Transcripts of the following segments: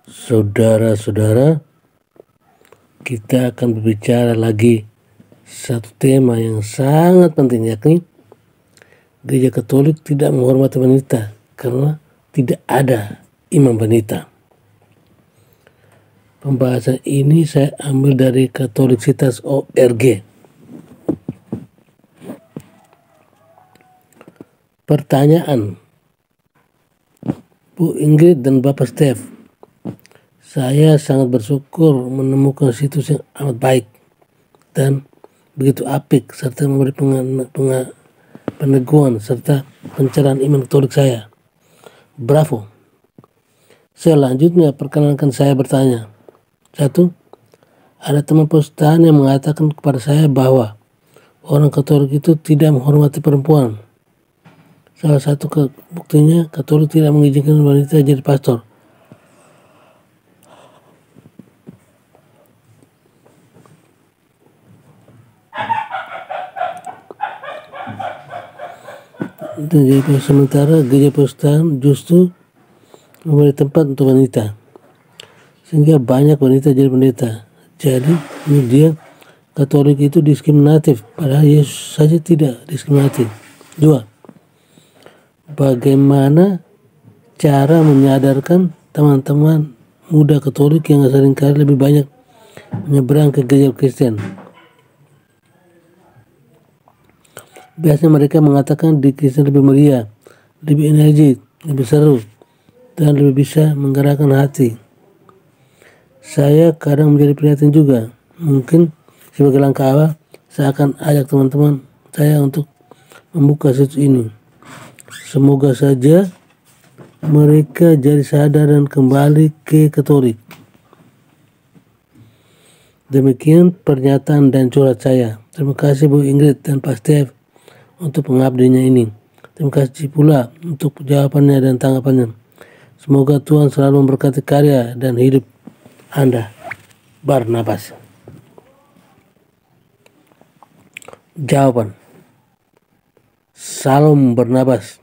Saudara-saudara, kita akan berbicara lagi satu tema yang sangat penting, yakni Gereja Katolik tidak menghormati wanita karena tidak ada imam wanita. Pembahasan ini saya ambil dari Katoliksitas.org. Pertanyaan, Bu Ingrid dan Bapak Steph, saya sangat bersyukur menemukan situs yang amat baik dan begitu apik serta memberi peneguhan serta pencerahan iman Katolik saya. Bravo. Selanjutnya perkenalkan saya bertanya. 1. Ada teman perpustakaan yang mengatakan kepada saya bahwa orang Katolik itu tidak menghormati perempuan. Salah satu buktinya Katolik tidak mengizinkan wanita jadi pastor. Jadi sementara gereja perpustakaan justru memberi tempat untuk wanita, sehingga banyak wanita jadi pendeta. Jadi menurut dia Katolik itu diskriminatif, padahal Yesus saja tidak diskriminatif. 2. Bagaimana cara menyadarkan teman-teman muda Katolik yang seringkali lebih banyak menyeberang ke gereja Kristen? Biasanya mereka mengatakan di Kristen lebih meriah, lebih energi, lebih seru, dan lebih bisa menggerakkan hati. Saya kadang menjadi prihatin juga. Mungkin sebagai langkah awal, saya akan ajak teman-teman saya untuk membuka situs ini. Semoga saja mereka jadi sadar dan kembali ke Katolik. Demikian pernyataan dan curhat saya. Terima kasih Bu Ingrid dan Pak Steph untuk pengabdiannya ini. Terima kasih pula untuk jawabannya dan tanggapannya. Semoga Tuhan selalu memberkati karya dan hidup Anda. Barnabas. Jawaban. Salam Barnabas.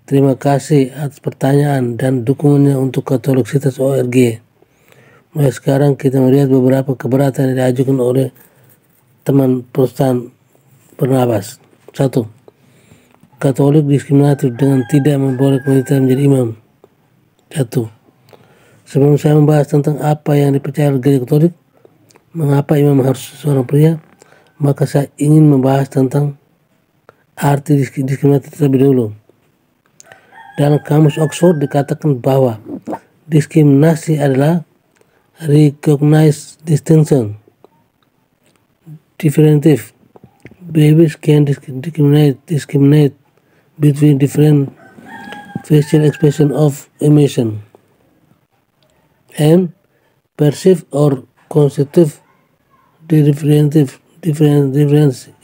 Terima kasih atas pertanyaan dan dukungannya untuk Katoliksitas.org. Mulai sekarang kita melihat beberapa keberatan yang diajukan oleh teman perusahaan Barnabas. 1. Katolik diskriminatif dengan tidak membolehkan wanita menjadi imam. 1. Sebelum saya membahas tentang apa yang dipercaya oleh gereja Katolik, mengapa imam harus seorang pria, maka saya ingin membahas tentang arti diskriminatif terlebih dahulu. Dalam kamus Oxford dikatakan bahwa diskriminasi adalah recognized distinction, differentiative. Babies can discriminate between different facial expression of emotion and perceive or constitutive difference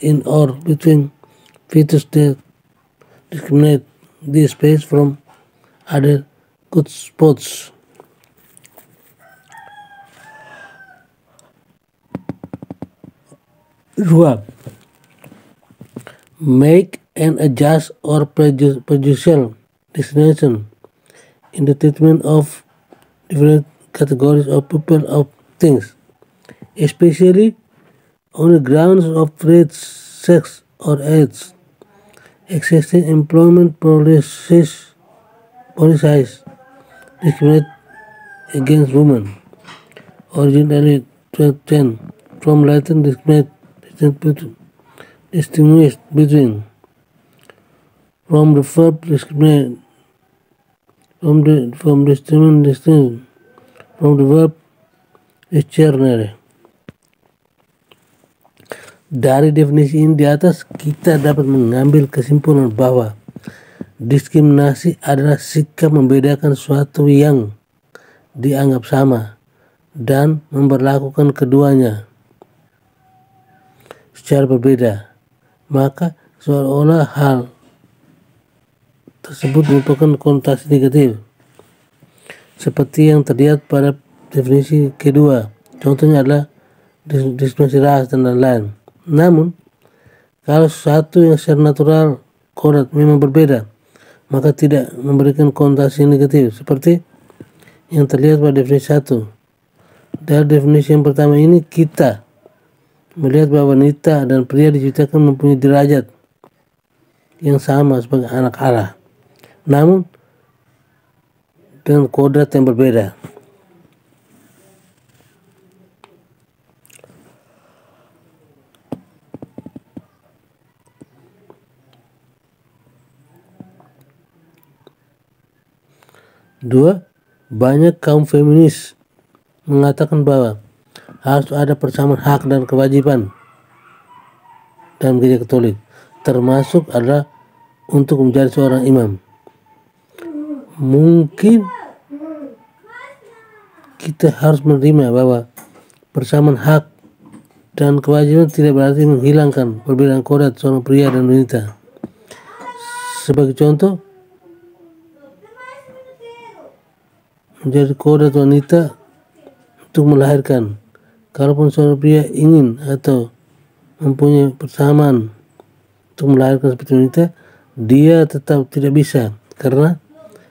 in or between fetus that discriminate this space from other good spots. Dua. Make and adjust or prejudicial discrimination in the treatment of different categories of people of things, especially on the grounds of race, sex, or age. Existing employment policies discriminate against women. Originally 10 from Latin distinguished between, from the verb discriminate, from the verb discernere. Dari definisi ini di atas kita dapat mengambil kesimpulan bahwa diskriminasi adalah sikap membedakan sesuatu yang dianggap sama dan memperlakukan keduanya secara berbeda. Maka seolah-olah hal tersebut merupakan konotasi negatif, seperti yang terlihat pada definisi kedua. Contohnya adalah diskriminasi ras dan lain-lain. Namun, kalau sesuatu yang secara natural kodrat memang berbeda, maka tidak memberikan konotasi negatif, seperti yang terlihat pada definisi 1. Dari definisi yang pertama ini kita melihat bahwa wanita dan pria diciptakan mempunyai derajat yang sama sebagai anak Allah, namun dengan kodrat yang berbeda. Dua, banyak kaum feminis mengatakan bahwa harus ada persamaan hak dan kewajiban dalam gereja Katolik, termasuk adalah untuk menjadi seorang imam. Mungkin kita harus menerima bahwa persamaan hak dan kewajiban tidak berarti menghilangkan perbedaan kodrat seorang pria dan wanita. Sebagai contoh, menjadi kodrat wanita untuk melahirkan. Kalaupun seorang pria ingin atau mempunyai persamaan untuk melahirkan seperti wanita, dia tetap tidak bisa karena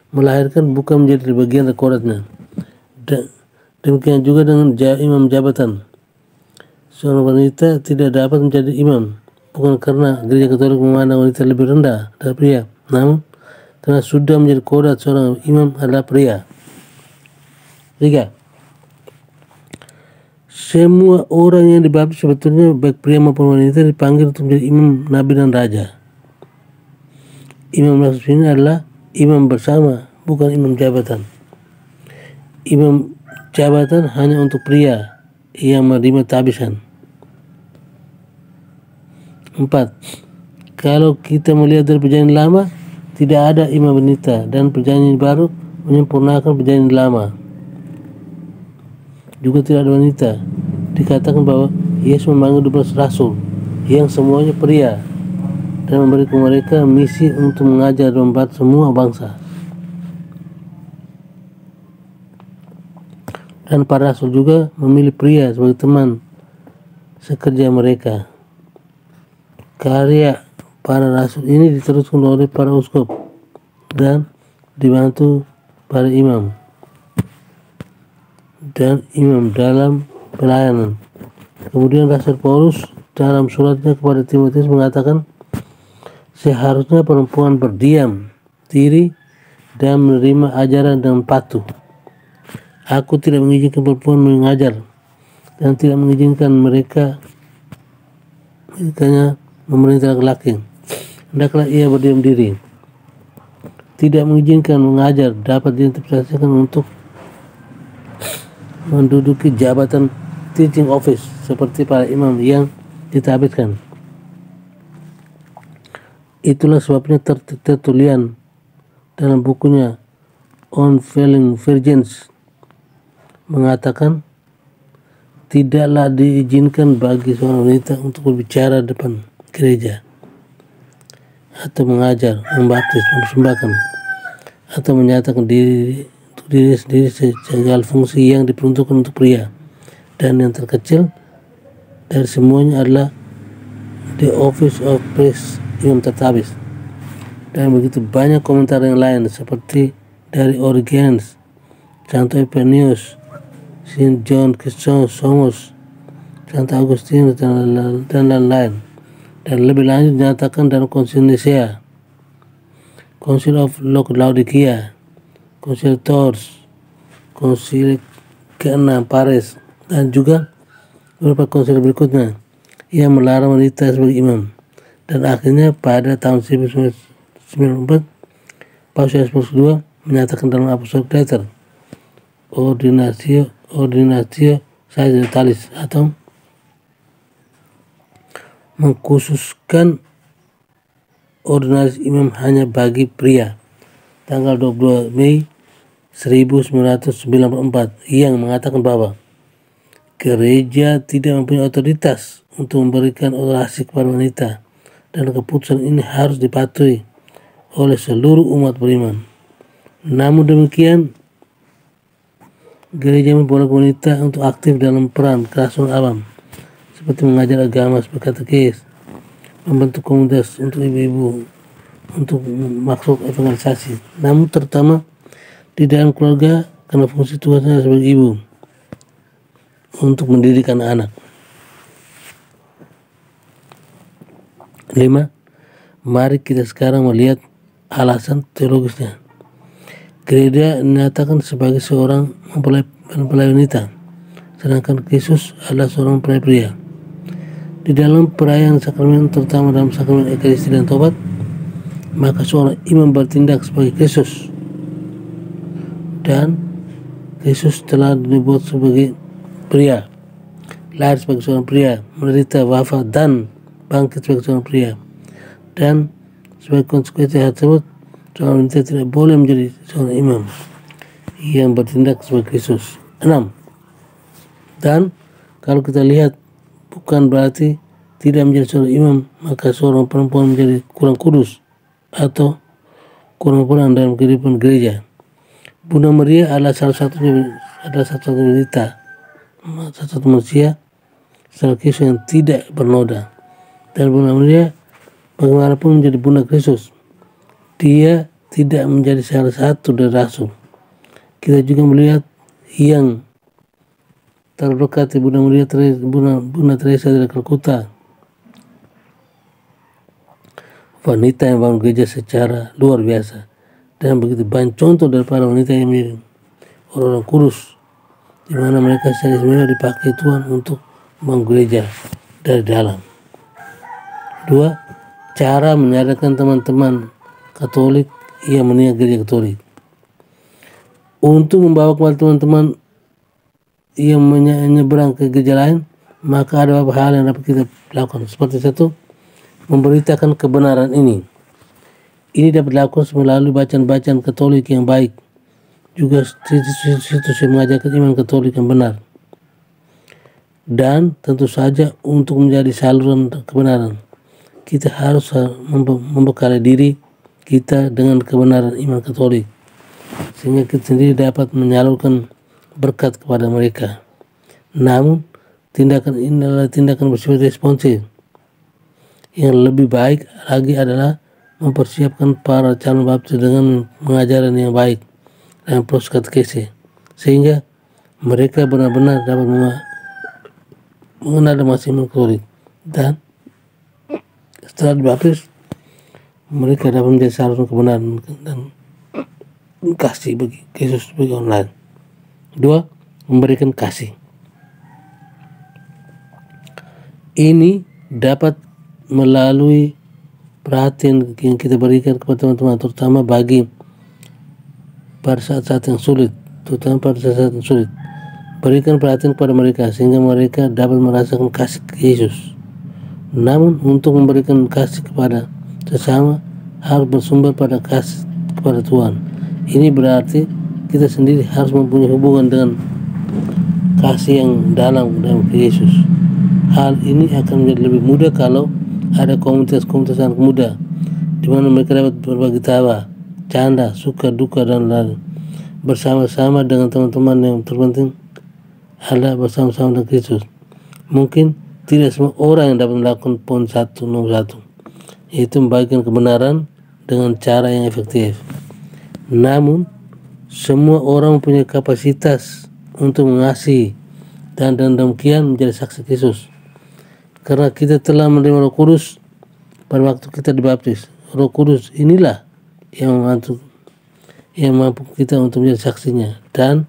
melahirkan bukan menjadi bagian dari kodratnya. Demikian juga dengan imam jabatan. Seorang wanita tidak dapat menjadi imam bukan karena gereja Katolik memandang wanita lebih rendah dari pria, namun karena sudah menjadi kodrat seorang imam adalah pria. 3. Semua orang yang dibaptis sebetulnya baik pria maupun wanita dipanggil untuk menjadi imam, nabi dan raja. Imam maksud ini adalah imam bersama, bukan imam jabatan. Imam jabatan hanya untuk pria yang menerima tabisan. 4. Kalau kita melihat dari perjanjian lama, tidak ada imam wanita, dan perjanjian baru menyempurnakan perjanjian lama. Juga tidak ada wanita. Dikatakan bahwa Yesus memanggil 12 rasul yang semuanya pria dan memberikan mereka misi untuk mengajar dan membuat semua bangsa. Dan para rasul juga memilih pria sebagai teman sekerja mereka. Karya para rasul ini diteruskan oleh para uskup dan dibantu para imam dan imam dalam pelayanan. Kemudian Rasul Paulus dalam suratnya kepada Timotius mengatakan, seharusnya perempuan berdiam diri dan menerima ajaran dengan patuh. Aku tidak mengizinkan perempuan mengajar dan tidak mengizinkan mereka memerintah laki-laki. Hendaklah ia berdiam diri. Tidak mengizinkan mengajar dapat diinterpretasikan untuk menduduki jabatan teaching office seperti para imam yang ditabiskan. Itulah sebabnya Tertullian dalam bukunya On Failing Virgins mengatakan, tidaklah diizinkan bagi seorang wanita untuk berbicara depan gereja atau mengajar, membaptis, mempersembahkan atau menyatakan diri sendiri segala fungsi yang diperuntukkan untuk pria, dan yang terkecil dari semuanya adalah the office of priest, imam tertabis. Dan begitu banyak komentar yang lain seperti dari Origenes, Santo Epiphanius, Saint John Chrysostomos, Santo Agustinus dan lain-lain. Dan lebih lanjut dinyatakan dalam Konsil Nicea, Council of Laodicea, Konsil Tours, Konsil ke-6 Paris, dan juga beberapa konsil berikutnya yang melarang wanita sebagai imam. Dan akhirnya pada tahun 1994 Paus Yohanes Paus II menyatakan dalam Apostolic Letter Ordinatio Sacerdotales atau mengkhususkan ordinasi imam hanya bagi pria, tanggal 22 Mei 1994, yang mengatakan bahwa gereja tidak mempunyai otoritas untuk memberikan orasi kepada wanita, dan keputusan ini harus dipatuhi oleh seluruh umat beriman. Namun demikian, gereja membolehkan wanita untuk aktif dalam peran kerasulan awam, seperti mengajar agama sebagai katekis, membentuk komunitas untuk ibu-ibu, untuk maksud evangelisasi. Namun terutama di dalam keluarga karena fungsi tugasnya sebagai ibu untuk mendidik anak-anak. 5. Mari kita sekarang melihat alasan teologisnya. Gereja dinyatakan sebagai seorang mempelai wanita, sedangkan Yesus adalah seorang mempelai pria. Di dalam perayaan sakramen, terutama dalam sakramen Ekaristi dan Tobat, maka seorang imam bertindak sebagai Kristus, dan Yesus telah dibuat sebagai pria, lahir sebagai seorang pria, menderita, wafat, dan bangkit sebagai seorang pria. Dan sebagai konsekuensi hal tersebut, seorang wanita tidak boleh menjadi seorang imam yang bertindak sebagai Kristus. 6. Dan kalau kita lihat, bukan berarti tidak menjadi seorang imam maka seorang perempuan menjadi kurang kudus atau kurang dalam kehidupan gereja. Bunda Maria adalah salah satu wanita, satu manusia secara Kristus yang tidak bernoda. Dan Bunda Maria bagaimanapun menjadi Bunda Kristus, dia tidak menjadi salah satu dari rasul. Kita juga melihat yang terberkati Bunda Teresa dari Kalkuta, wanita yang bangun gereja secara luar biasa, dan begitu banyak contoh daripada wanita yang menjadi orang-orang kudus, di mana mereka sebenarnya dipakai Tuhan untuk membangun gereja dari dalam. 2. Cara menyadarkan teman-teman Katolik yang meninggal gereja Katolik. Untuk membawa kepada teman-teman yang menyeberang ke gereja lain, maka ada beberapa hal yang dapat kita lakukan. Seperti satu, memberitakan kebenaran ini. Ini dapat dilakukan melalui bacaan-bacaan Katolik yang baik, juga situs yang mengajarkan iman Katolik yang benar. Dan tentu saja untuk menjadi saluran kebenaran, kita harus membekali diri kita dengan kebenaran iman Katolik, sehingga kita sendiri dapat menyalurkan berkat kepada mereka. Namun tindakan ini adalah tindakan bersifat responsif. Yang lebih baik lagi adalah mempersiapkan para calon baptis dengan pengajaran yang baik dan proses katekese, sehingga mereka benar-benar dapat mengenal masih iman Katolik, dan setelah dibaptis mereka dapat menjadi saluran kebenaran dan kasih bagi Yesus bagi orang lain. 2. Memberikan kasih. Ini dapat melalui perhatian yang kita berikan kepada teman-teman, terutama bagi pada saat-saat yang sulit, Berikan perhatian kepada mereka sehingga mereka dapat merasakan kasih Yesus. Namun untuk memberikan kasih kepada sesama harus bersumber pada kasih kepada Tuhan. Ini berarti kita sendiri harus mempunyai hubungan dengan kasih yang dalam Yesus. Hal ini akan menjadi lebih mudah kalau ada komunitas anak muda di mana mereka dapat berbagi tawa, canda, suka, duka, dan lain bersama-sama dengan teman-teman. Yang terpenting adalah bersama-sama dengan Kristus. Mungkin tidak semua orang yang dapat melakukan nomor satu, yaitu membagikan kebenaran dengan cara yang efektif. Namun semua orang mempunyai kapasitas untuk mengasihi dan demikian menjadi saksi Yesus. Karena kita telah menerima Roh Kudus pada waktu kita dibaptis. Roh Kudus inilah yang mampu kita untuk menjadi saksinya. Dan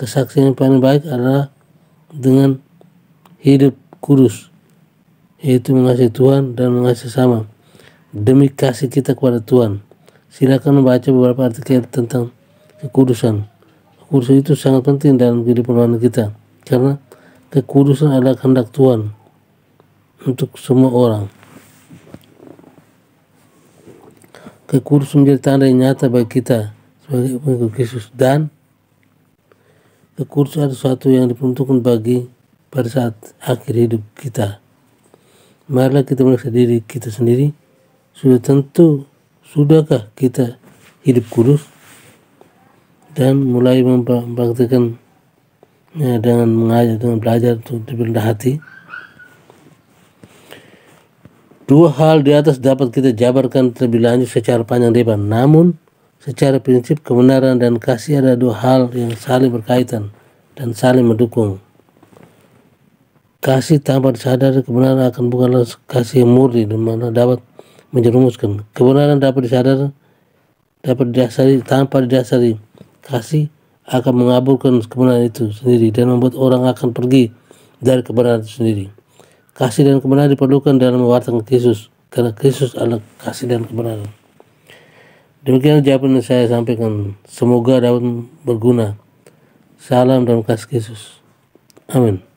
kesaksian yang paling baik adalah dengan hidup kudus, yaitu mengasihi Tuhan dan mengasihi sesama demi kasih kita kepada Tuhan. Silakan membaca beberapa artikel tentang kekudusan. Kekudusan itu sangat penting dalam kehidupan rohani kita, karena kekudusan adalah kehendak Tuhan untuk semua orang. Kekudusan menjadi tanda yang nyata bagi kita sebagai pengikut Yesus, dan kekudusan adalah sesuatu yang diperuntukkan bagi pada saat akhir hidup kita. Marilah kita meriksa diri kita sendiri. Sudahkah kita hidup kudus dan mulai mempraktikkan dengan mengajar, dengan belajar untuk rendah hati. 2 hal di atas dapat kita jabarkan terlebih lanjut secara panjang lebar, namun Secara prinsip, kebenaran dan kasih adalah dua hal yang saling berkaitan dan saling mendukung. Kasih tanpa disadari kebenaran akan bukanlah kasih yang murni dan mana dapat menjerumuskan. Kebenaran dapat didasari tanpa didasari kasih akan mengaburkan kebenaran itu sendiri dan membuat orang akan pergi dari kebenaran itu sendiri. Kasih dan kebenaran diperlukan dalam mewartakan Kristus karena Kristus adalah kasih dan kebenaran. Demikian jawaban yang saya sampaikan. Semoga dapat berguna. Salam dalam kasih Kristus. Amin.